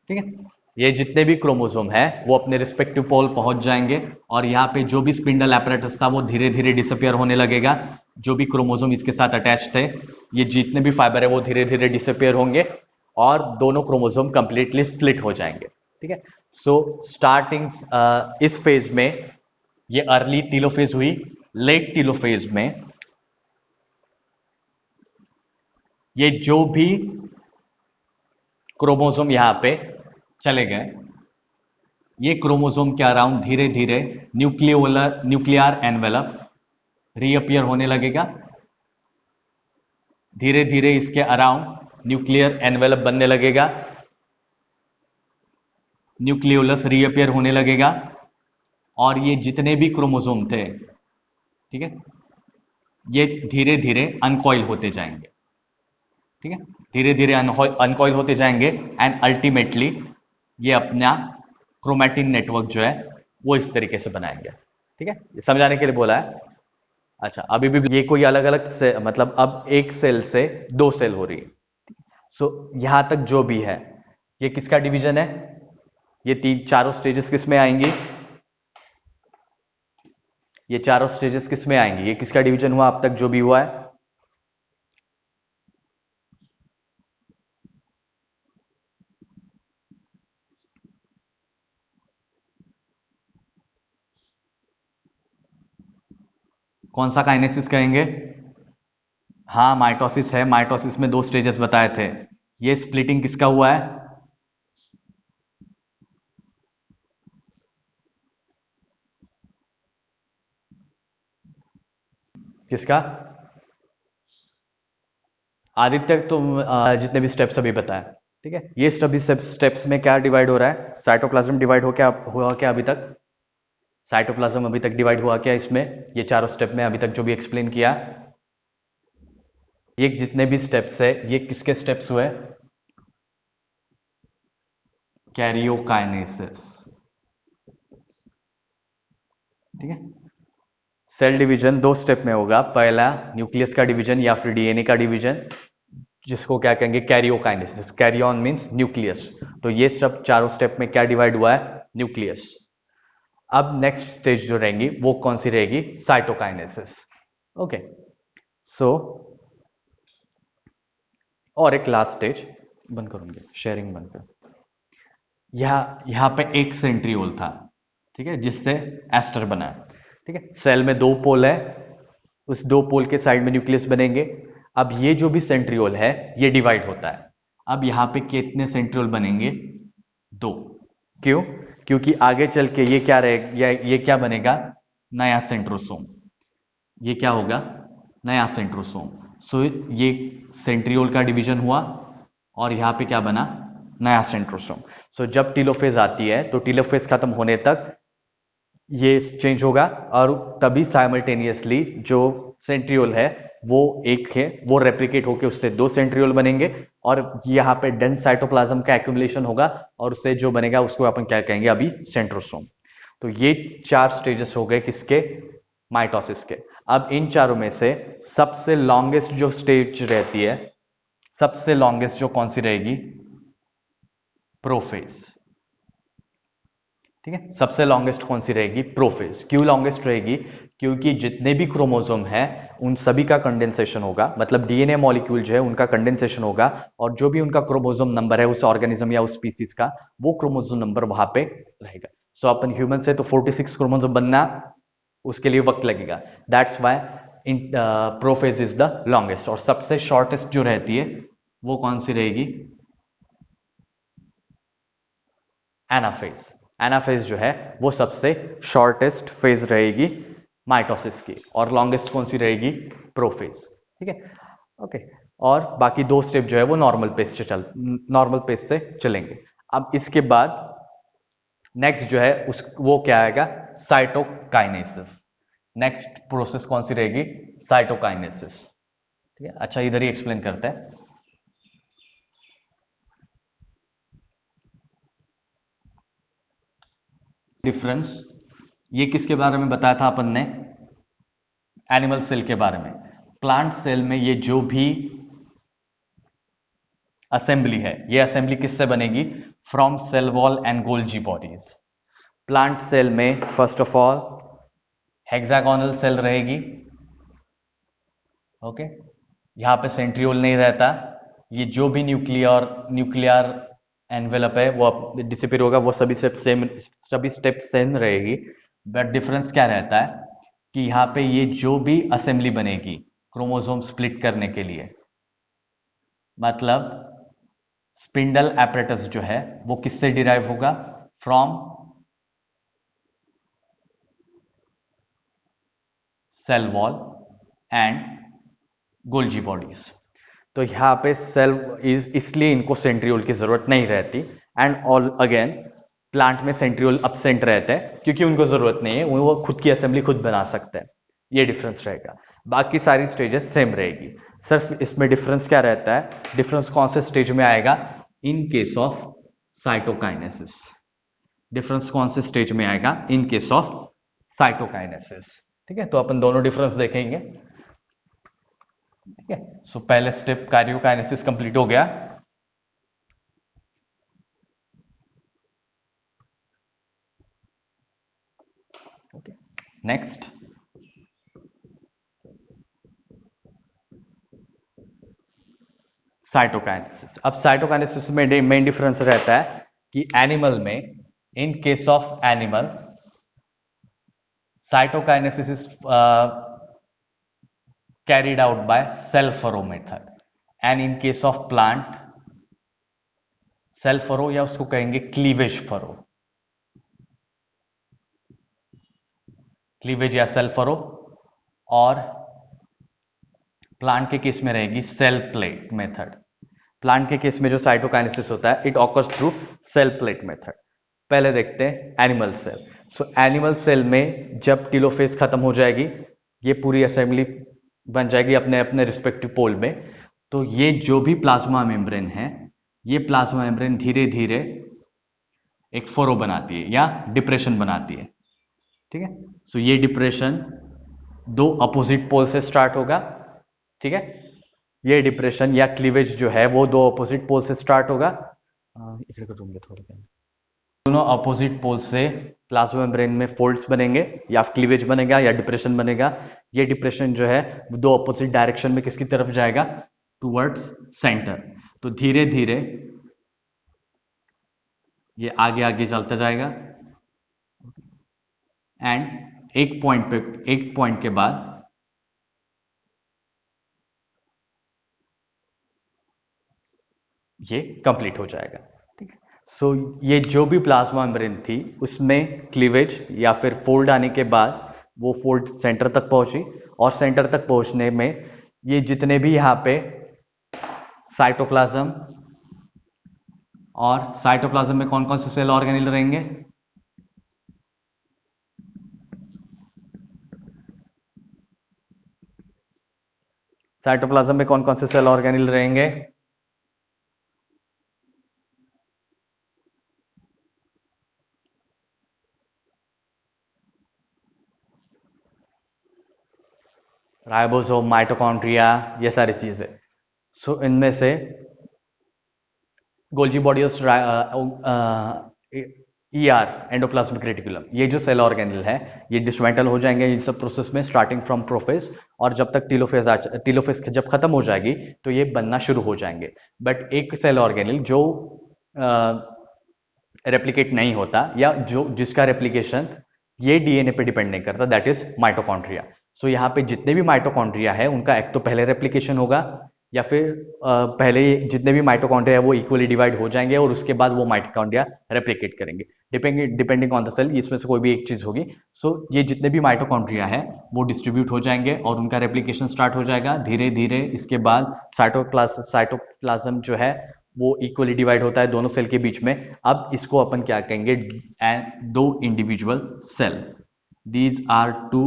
ठीक है, ये जितने भी क्रोमोसोम है वो अपने रिस्पेक्टिव पोल पहुंच जाएंगे और यहाँ पे जो भी स्पिंडल एपरेटस था वो धीरे धीरे डिसअपियर होने लगेगा। जो भी क्रोमोसोम इसके साथ अटैच थे, ये जितने भी फाइबर है वो धीरे धीरे डिसअपियर होंगे और दोनों क्रोमोसोम कंप्लीटली स्प्लिट हो जाएंगे। ठीक है, सो स्टार्टिंग इस फेज में ये अर्ली टीलोफेज हुई। लेट टीलोफेज में ये जो भी क्रोमोसोम यहां पे चले गए, ये क्रोमोसोम के अराउंड धीरे धीरे न्यूक्लियर एनवेलप रीअपियर होने लगेगा। धीरे धीरे इसके अराउंड न्यूक्लियर एनवेलप बनने लगेगा, न्यूक्लियोलस रीअपियर होने लगेगा और ये जितने भी क्रोमोसोम थे, ठीक है, ये धीरे धीरे अनकॉइल होते जाएंगे। ठीक है, धीरे धीरे अनकॉइल होते जाएंगे एंड अल्टीमेटली ये अपना क्रोमैटिन नेटवर्क जो है वो इस तरीके से बनाएंगे। ठीक है, ये समझाने के लिए बोला है। अच्छा, अभी भी ये कोई अलग अलग से, मतलब अब एक सेल से दो सेल हो रही है। सो यहां तक जो भी है ये किसका डिवीजन है? ये चारों स्टेजेस किस में आएंगी? ये चारों स्टेजेस किस में आएंगी? ये किसका डिवीजन हुआ अब तक जो भी हुआ है? कौन सा काइनेसिस कहेंगे? हाँ, माइटोसिस है। माइटोसिस में दो स्टेजेस बताए थे। ये स्प्लिटिंग किसका हुआ है? किसका? आदित्य, तो जितने भी स्टेप्स अभी बताए, ठीक है, ये सभी स्टेप्स में क्या डिवाइड हो रहा है? साइटोप्लाज्म डिवाइड हो क्या हुआ क्या अभी तक? साइटोप्लाज्म अभी तक डिवाइड हुआ क्या इसमें? ये चारों स्टेप में अभी तक जो भी एक्सप्लेन किया, ये जितने भी स्टेप्स है ये किसके स्टेप्स हुए? कैरियोकाइनेसिस। ठीक है, सेल डिवीजन दो स्टेप में होगा। पहला न्यूक्लियस का डिवीजन या फिर डीएनए का डिवीजन, जिसको क्या कहेंगे? कैरियोकाइनेसिस। Karyon means nucleus. तो ये सब चारों स्टेप में क्या डिवाइड हुआ है? न्यूक्लियस। अब नेक्स्ट स्टेज जो रहेंगी वो कौन सी रहेगी? साइटोकाइनेसिस। ओके, सो और एक लास्ट स्टेज, बंद करूंगी शेयरिंग बंद कर। यहां पे एक सेंट्रियोल था, ठीक है, जिससे एस्टर बना है। ठीक है, सेल में दो पोल है, उस दो पोल के साइड में न्यूक्लियस बनेंगे। अब ये जो भी सेंट्रियोल है ये डिवाइड होता है। अब यहां पे कितने सेंट्रियोल बनेंगे? दो। क्यों? क्योंकि आगे चल के ये क्या रहेगा, ये क्या बनेगा? नया सेंट्रोसोम। ये क्या होगा? नया सेंट्रोसोम। सो ये सेंट्रियोल का डिवीजन हुआ और यहां पे क्या बना? नया सेंट्रोसोम। सो जब टीलोफेज आती है तो टीलोफेज खत्म होने तक ये चेंज होगा और तभी साइमल्टेनियसली जो सेंट्रियोल है वो एक है, वो रेप्लिकेट होकर उससे दो सेंट्रियोल बनेंगे और यहाँ पे डेंस साइटोप्लाज्म का एक्यूमुलेशन होगा और उससे जो बनेगा उसको अपन क्या कहेंगे अभी? सेंट्रोसोम। तो ये चार स्टेजेस हो गए किसके? माइटोसिस के। अब इन चारों में से सबसे लॉन्गेस्ट जो स्टेज रहती है, सबसे लॉन्गेस्ट जो कौन सी रहेगी? प्रोफेज। ठीक है, सबसे लॉन्गेस्ट कौन सी रहेगी? प्रोफेज। क्यों लॉन्गेस्ट रहेगी? क्योंकि जितने भी क्रोमोसोम है उन सभी का कंडेंसेशन होगा, मतलब डीएनए मॉलिक्यूल जो है उनका कंडेंसेशन होगा और जो भी उनका क्रोमोसोम नंबर है उस ऑर्गेनिज्म या उस स्पीसीज का, वो क्रोमोसोम नंबर वहां पे रहेगा। सो अपन ह्यूमन से तो 46 क्रोमोसोम बनना उसके लिए वक्त लगेगा। That's why in prophase is the longest. और सबसे शॉर्टेस्ट जो रहती है वो कौन सी रहेगी? एनाफेज। एनाफेज जो है वो सबसे शॉर्टेस्ट फेज रहेगी माइटोसिस की और लॉन्गेस्ट कौन सी रहेगी? प्रोफेज। ठीक है, ओके। और बाकी दो स्टेप जो है वो नॉर्मल पेस से चलेंगे। अब इसके बाद नेक्स्ट जो है वो क्या आएगा? साइटोकाइनेसिस। नेक्स्ट प्रोसेस कौन सी रहेगी? साइटोकाइनेसिस। ठीक है, अच्छा इधर ही एक्सप्लेन करते हैं। डिफरेंस, ये किसके बारे में बताया था अपन ने? एनिमल सेल के बारे में। प्लांट सेल में ये जो भी असेंबली है, ये असेंबली किससे बनेगी? From cell wall and Golgi bodies. Plant cell में first of all hexagonal cell रहेगी, ओके। यहां पे सेंट्रियोल नहीं रहता, ये जो भी न्यूक्लियर एनवेलप है वो डिसिपेयर होगा, वो सभी स्टेप सेम रहेगी। बट डिफरेंस क्या रहता है कि यहाँ पे ये जो भी असेंबली बनेगी क्रोमोसोम स्प्लिट करने के लिए, मतलब स्पिंडल एपरेटस जो है वो किससे डिराइव होगा? From cell wall and Golgi bodies. तो यहाँ पे सेल इसलिए इनको सेंट्रियोल की जरूरत नहीं रहती। एंड ऑल अगेन प्लांट में सेंट्रियोल अपसेंट रहते हैं क्योंकि उनको जरूरत नहीं है, वो खुद की असेंबली खुद बना सकते हैं। ये डिफरेंस रहेगा, बाकी सारी स्टेजेस सेम रहेगी। सिर्फ इसमें डिफरेंस क्या रहता है, डिफरेंस कौन से स्टेज में आएगा? इन केस ऑफ साइटोकाइनेसिस। डिफरेंस कौन से स्टेज में आएगा? इन केस ऑफ साइटोकाइनेसिस। ठीक है, तो अपन दोनों डिफरेंस देखेंगे। ठीक है, सो पहले स्टेप कार्योकाइनेसिस कंप्लीट हो गया। Okay, next cytokinesis. अब साइटोकाइनेसिस में मेन डिफरेंस रहता है कि एनिमल में, इन case of animal cytokinesis is carried out by cell furrow method, and in case of plant cell furrow या उसको कहेंगे क्लीवेज फरो, क्लीवेज या सेल फरो। और प्लांट के केस में रहेगी सेल प्लेट मेथड। प्लांट के केस में जो साइटोकाइनेसिस होता है it occurs through cell plate method. पहले देखते हैं animal cell. So animal cell में जब टेलोफेज खत्म हो जाएगी, ये पूरी असेंबली बन जाएगी अपने अपने रिस्पेक्टिव पोल में, तो ये जो भी प्लाज्मा मेम्ब्रेन है, ये प्लाज्मा मेम्ब्रेन धीरे धीरे एक फोरो बनाती है या डिप्रेशन बनाती है। ठीक है, सो ये डिप्रेशन दो अपोजिट पोल से स्टार्ट होगा। ठीक है, ये डिप्रेशन या क्लीवेज जो है वो दो अपोजिट पोल से स्टार्ट होगा। दोनों अपोजिट पोल से प्लाज्मा मेम्ब्रेन में फोल्ड्स बनेंगे या क्लीवेज बनेगा या डिप्रेशन बनेगा। ये डिप्रेशन जो है दो अपोजिट डायरेक्शन में किसकी तरफ जाएगा? Towards centre. तो धीरे धीरे ये आगे आगे चलता जाएगा एंड एक पॉइंट के बाद ये कंप्लीट हो जाएगा। ठीक है, सो ये जो भी प्लाज्मा मेम्ब्रेन थी उसमें क्लीवेज या फिर फोल्ड आने के बाद वो फोल्ड सेंटर तक पहुंची, और सेंटर तक पहुंचने में ये जितने भी यहाँ पे साइटोप्लाज्म, और साइटोप्लाज्म में कौन कौन से सेल ऑर्गेनेल रहेंगे? साइटोप्लाज्म में कौन कौन से सेल ऑर्गेनेल रहेंगे? राइबोसोम, माइटोकॉन्ड्रिया, ये सारी चीजें। सो इनमें से Golgi bodies, ER, endoplasmic reticulum, ये जो सेल ऑर्गेनेल है ये डिसमेंटल हो जाएंगे इन सब प्रोसेस में स्टार्टिंग फ्रॉम प्रोफेज, और जब तक टीलोफेज जब खत्म हो जाएगी तो ये बनना शुरू हो जाएंगे। बट एक सेल ऑर्गेनेल जो रेप्लिकेट नहीं होता या जो जिसका रेप्लिकेशन ये डीएनए पे डिपेंड नहीं करता, दैट इज माइटोकॉन्ड्रिया। सो यहाँ पे जितने भी माइटोकॉन्ड्रिया है उनका एक तो पहले रेप्लिकेशन होगा, या फिर पहले जितने भी माइटोकॉन्ड्रिया है वो इक्वली डिवाइड हो जाएंगे और उसके बाद वो माइटोकॉन्ड्रिया रेप्लिकेट करेंगे, डिपेंडिंग ऑन द सेल, इसमें से कोई भी एक चीज होगी। सो ये जितने भी माइटोकॉन्ड्रिया है वो डिस्ट्रीब्यूट हो जाएंगे और उनका रेप्लिकेशन स्टार्ट हो जाएगा धीरे धीरे। इसके बाद साइटोप्लाज्म जो है वो इक्वली डिवाइड होता है दोनों सेल के बीच में। अब इसको अपन क्या कहेंगे? दो individual cell, these are two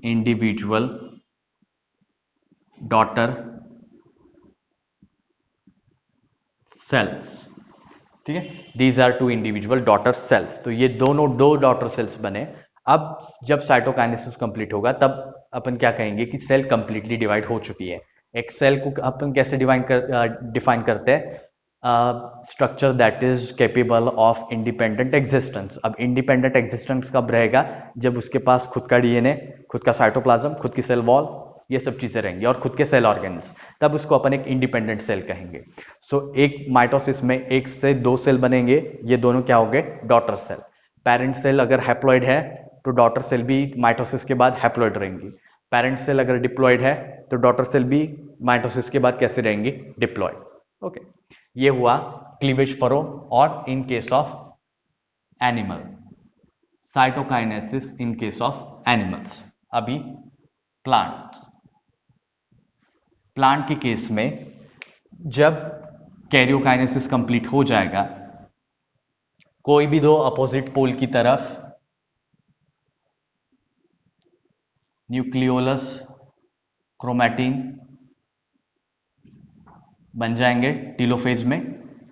individual daughter cells. ठीक है, these are two individual daughter cells. तो ये दोनों दो डॉटर सेल्स बने। अब जब साइटोकाइनेसिस कंप्लीट होगा तब अपन क्या कहेंगे कि सेल कंप्लीटली डिवाइड हो चुकी है। एक सेल को अपन कैसे डिफाइन करते हैं? Structure that is capable of independent existence. अब इंडिपेंडेंट एग्जिस्टेंस कब रहेगा? जब उसके पास खुद का डीएनए, खुद का साइटोप्लाज्म, खुद की सेल वॉल, ये सब चीजें रहेंगी और खुद के सेल ऑर्गेन्स, तब उसको अपन एक इंडिपेंडेंट सेल कहेंगे। सो एक माइटोसिस में एक से दो सेल बनेंगे, ये दोनों क्या हो गए? Daughter cell. पेरेंट सेल अगर हैप्लॉइड है तो डॉटर सेल भी माइटोसिस के बाद हैप्लॉइड रहेंगी। पेरेंट सेल अगर डिप्लॉइड है तो डॉटर सेल भी माइटोसिस के बाद कैसे रहेंगी? डिप्लॉइड। ओके, ये हुआ क्लीवेज फरो और इन case of animal, cytokinesis in case of animals. अभी प्लांट्स, प्लांट के केस में जब कैरियोकाइनेसिस कंप्लीट हो जाएगा, कोई भी दो अपोजिट पोल की तरफ न्यूक्लियोलस क्रोमैटिन बन जाएंगे टीलोफेज में।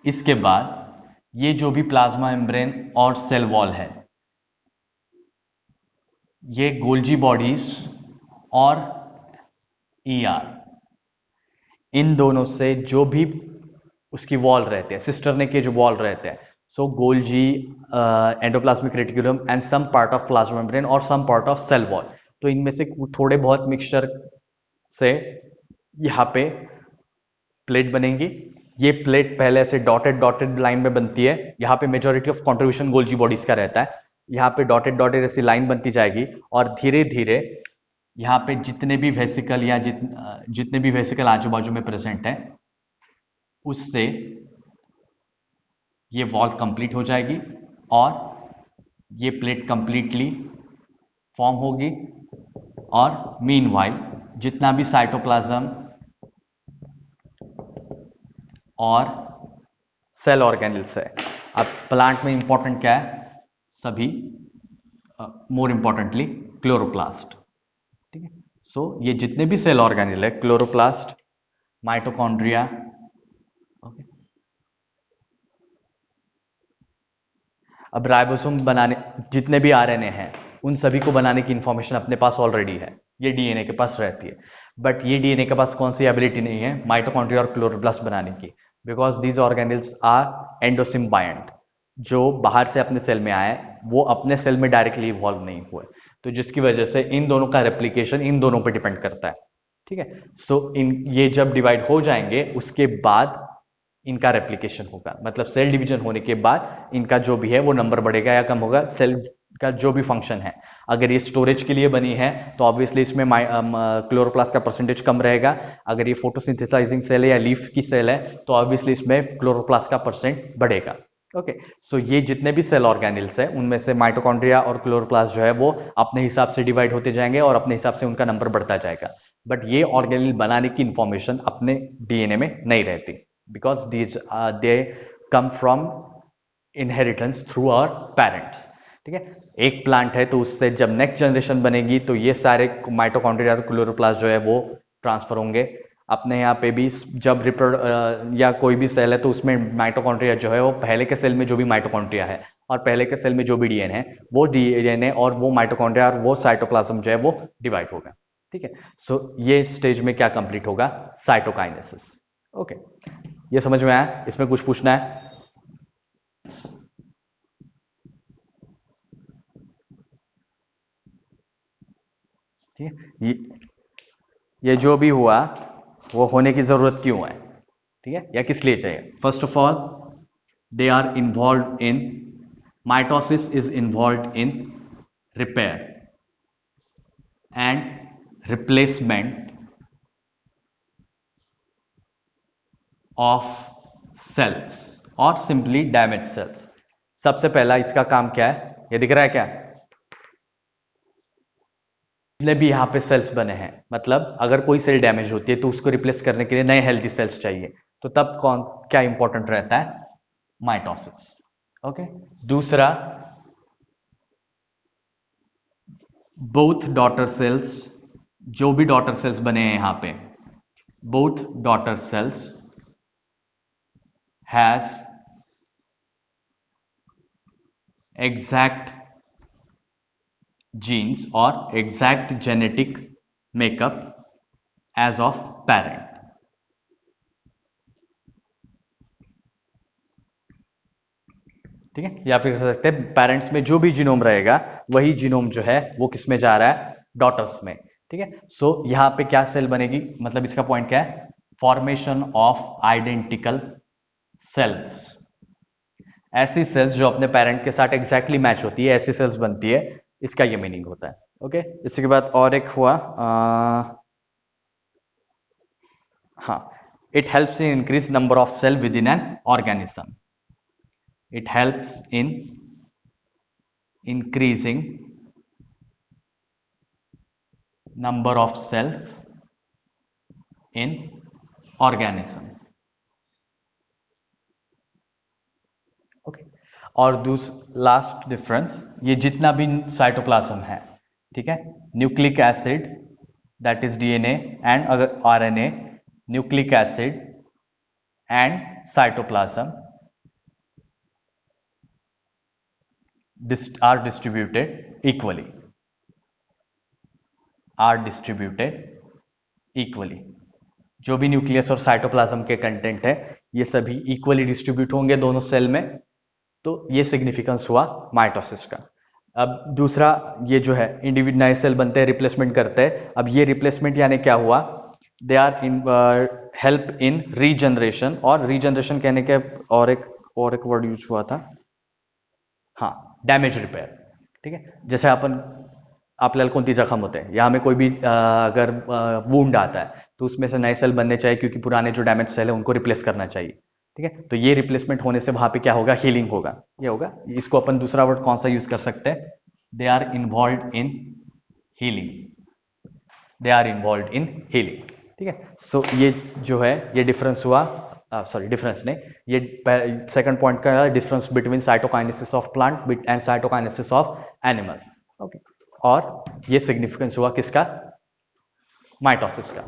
इसके बाद ये जो भी प्लाज्मा मेम्ब्रेन और सेल वॉल है, ये गोल्जी बॉडीज और ईआर, इन दोनों से जो भी उसकी वॉल रहते हैं, सिस्टरने के जो वॉल रहते हैं, so Golgi, endoplasmic reticulum and some part of plasma membrane और some part of cell wall, तो इनमें से थोड़े बहुत मिक्सचर से यहाँ पे प्लेट बनेंगी। ये प्लेट पहले ऐसे डॉटेड डॉटेड लाइन में बनती है, यहाँ पे majority of contribution Golgi bodies का रहता है। यहाँ पे डॉटेड डॉटेड ऐसी लाइन बनती जाएगी और धीरे धीरे यहाँ पे जितने भी वेसिकल या जितने भी वेसिकल आजू बाजू में प्रेजेंट है, उससे ये वॉल कंप्लीट हो जाएगी और ये प्लेट कंप्लीटली फॉर्म होगी। और मीनवाइल जितना भी साइटोप्लाज्म और सेल ऑर्गेनल्स है, अब प्लांट में इंपॉर्टेंट क्या है? सभी मोर इंपॉर्टेंटली क्लोरोप्लास्ट। ठीक है, सो ये जितने भी सेल ऑर्गेनल है, क्लोरोप्लास्ट, माइटोकॉन्ड्रिया, ओके। अब राइबोसोम बनाने, जितने भी आरएनए हैं, उन सभी को बनाने की इंफॉर्मेशन अपने पास ऑलरेडी है, ये डीएनए के पास रहती है। बट ये डीएनए के पास कौन सी एबिलिटी नहीं है माइटोकॉन्ड्रिया और क्लोरोप्लास्ट बनाने की? Because these organelles are endosymbiont. जो बाहर से अपने सेल में आए वो अपने सेल में डायरेक्टली इवॉल्व नहीं हुए, तो जिसकी वजह से इन दोनों का रेप्लिकेशन इन दोनों पर डिपेंड करता है। ठीक है, सो ये जब डिवाइड हो जाएंगे उसके बाद इनका रेप्लिकेशन होगा, मतलब सेल डिवीजन होने के बाद इनका जो भी है वो नंबर बढ़ेगा या कम होगा। सेल का जो भी फंक्शन है, अगर ये स्टोरेज के लिए बनी है तो ऑब्वियसली इसमें क्लोरोप्लास्ट का परसेंटेज कम रहेगा। अगर ये फोटोसिंथेसाइजिंग सेल है या लीफ की सेल है तो ऑब्वियसली इसमें क्लोरोप्लास्ट का परसेंट बढ़ेगा। ओके, सो ये जितने भी सेल ऑर्गेनल्स हैं उनमें से माइटोकॉन्ड्रिया और क्लोरोप्लास्ट जो है वो अपने हिसाब से डिवाइड होते जाएंगे और अपने हिसाब से उनका नंबर बढ़ता जाएगा। बट ये ऑर्गेनल बनाने की इंफॉर्मेशन अपने डीएनए में नहीं रहती, because these they come from inheritance through our parents। ठीक है, एक प्लांट है तो उससे जब नेक्स्ट जनरेशन बनेगी तो ये सारे माइटोकॉन्ड्रिया और क्लोरोप्लास्ट जो है वो ट्रांसफर होंगे। अपने यहाँ पे भी जब या कोई भी सेल है तो उसमें माइटोकॉन्ड्रिया जो है वो पहले के सेल में जो भी माइटोकॉन्ड्रिया है और पहले के सेल में जो भी डीएनए है वो डीएनए और वो माइटोकॉन्ड्रिया और वो साइटोप्लाज्म जो है वो डिवाइड होगा। ठीक है, सो ये स्टेज में क्या कंप्लीट होगा? साइटोकाइनेसिस। ओके, ये समझ में आया? इसमें कुछ पूछना है? ठीक है, ये जो भी हुआ वो होने की जरूरत क्यों है? ठीक है, या किस लिए चाहिए? First of all they are involve in, mitosis is involve in repair and replacement of cells और सिंपली डैमेज सेल्स। सबसे पहला इसका काम क्या है? ये दिख रहा है क्या? जितने भी यहाँ पे सेल्स बने हैं, मतलब अगर कोई सेल डैमेज होती है तो उसको रिप्लेस करने के लिए नए हेल्थी सेल्स चाहिए, तो तब कौन क्या इंपॉर्टेंट रहता है? माइटोसिस। ओके, दूसरा, बोथ डॉटर सेल्स, जो भी डॉटर सेल्स बने हैं यहाँ पे, both daughter cells has exact genes or exact genetic makeup as of parent। ठीक है, या फिर कह सकते हैं पेरेंट्स में जो भी जीनोम रहेगा वही जीनोम जो है वो किस में जा रहा है, डॉटर्स में। ठीक है, सो यहां पे क्या सेल बनेगी, मतलब इसका पॉइंट क्या है, फॉर्मेशन ऑफ आइडेंटिकल सेल्स। ऐसी सेल्स जो अपने पेरेंट के साथ एग्जैक्टली मैच होती है, ऐसी सेल्स बनती है, इसका ये मीनिंग होता है। ओके, इसके बाद और एक हुआ हाँ, it helps in increase number of cell within an organism. It helps in increasing number of cells in organism। Okay, और लास्ट डिफरेंस, ये जितना भी साइटोप्लाज्म है, ठीक है, nucleic acid that is DNA and अगर RNA, nucleic acid and cytoplasm are distributed equally, are distributed equally। जो भी न्यूक्लियस और साइटोप्लाज्म के कंटेंट है ये सभी इक्वली डिस्ट्रीब्यूट होंगे दोनों सेल में। तो ये सिग्निफिकेंस हुआ माइटोसिस का। अब दूसरा, ये जो है इंडिविजुअल नए सेल बनते हैं, रिप्लेसमेंट करते हैं। अब ये रिप्लेसमेंट यानी क्या हुआ, they are in help in regeneration, और रीजनरेशन कहने के और एक वर्ड यूज हुआ था, हाँ, डैमेज रिपेयर। ठीक है, जैसे आपल्याला कोणती जखम होते हैं या हमें कोई भी अगर वुंड आता है तो उसमें से नए सेल बनने चाहिए, क्योंकि पुराने जो डैमेज सेल है उनको रिप्लेस करना चाहिए। ठीक है, तो ये रिप्लेसमेंट होने से वहां पे क्या होगा, हीलिंग होगा। ये होगा, इसको अपन दूसरा वर्ड कौन सा यूज कर सकते हैं, they are involve in healing, they are involve in healing. ठीक है, सो ये जो है ये डिफरेंस हुआ, सॉरी डिफरेंस नहीं, ये सेकंड पॉइंट का difference between cytokinesis of plant and cytokinesis of animal. Okay, और ये सिग्निफिकेंस हुआ किसका, माइटोसिस का।